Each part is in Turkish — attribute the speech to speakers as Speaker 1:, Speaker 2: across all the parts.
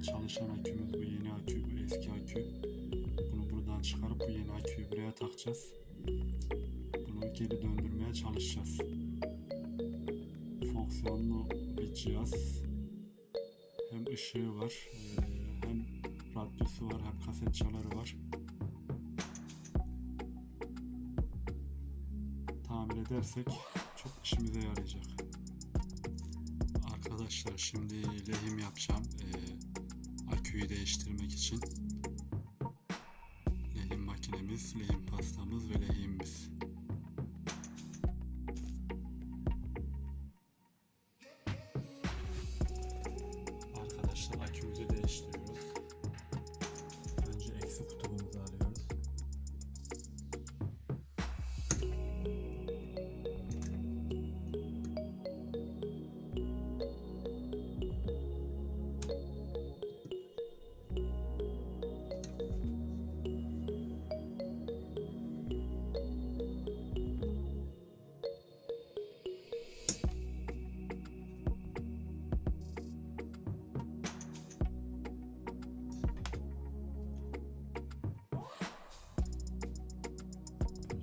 Speaker 1: çalışan akümüz, bu yeni akü, bu eski akü. Bunu buradan çıkarıp bu yeni aküyü buraya takacağız. Bunu geri döndürmeye çalışacağız. Fonksiyonlu bir cihaz. Hem ışığı var, hem radyosu var, hem kaset çaları var. Tamir edersek çok işimize yarayacak. Arkadaşlar şimdi lehim yapacağım. Aküyü değiştirmek için. Lehim makinemiz, lehim pastamız ve lehimimiz. Arkadaşlar akümüzü değiştiriyoruz. Önce eksi kutubumuzu alıyoruz.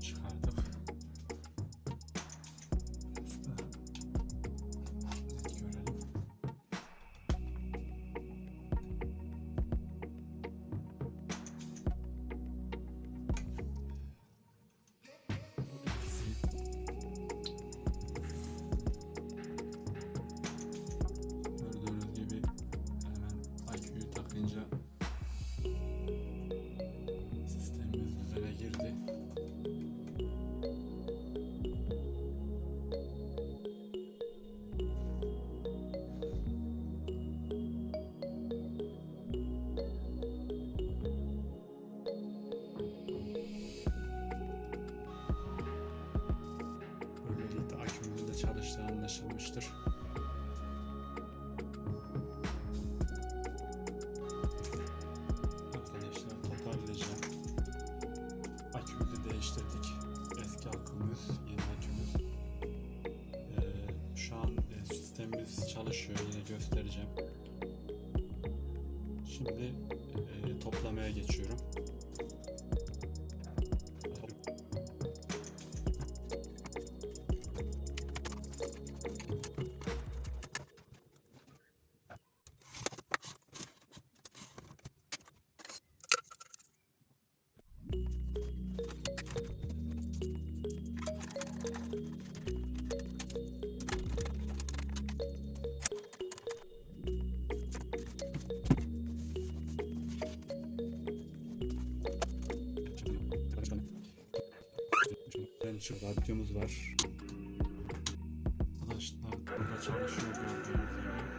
Speaker 1: Çıkardık. Görelim. Gördüğünüz gibi hemen aküyü takınca sistemimiz düzene girdi. Böylelikle akümüzün de çalıştığı anlaşılmıştır. Arkadaşlar toparlayacağım. Akümüzü değiştirdik. Eski akümüz, yeni akümüz. Şu an sistemimiz çalışıyor. Yine göstereceğim. Şimdi toplamaya geçiyorum. Şu radyomuz var. Arkadaşlar burada çalışıyor gördüğünüz gibi.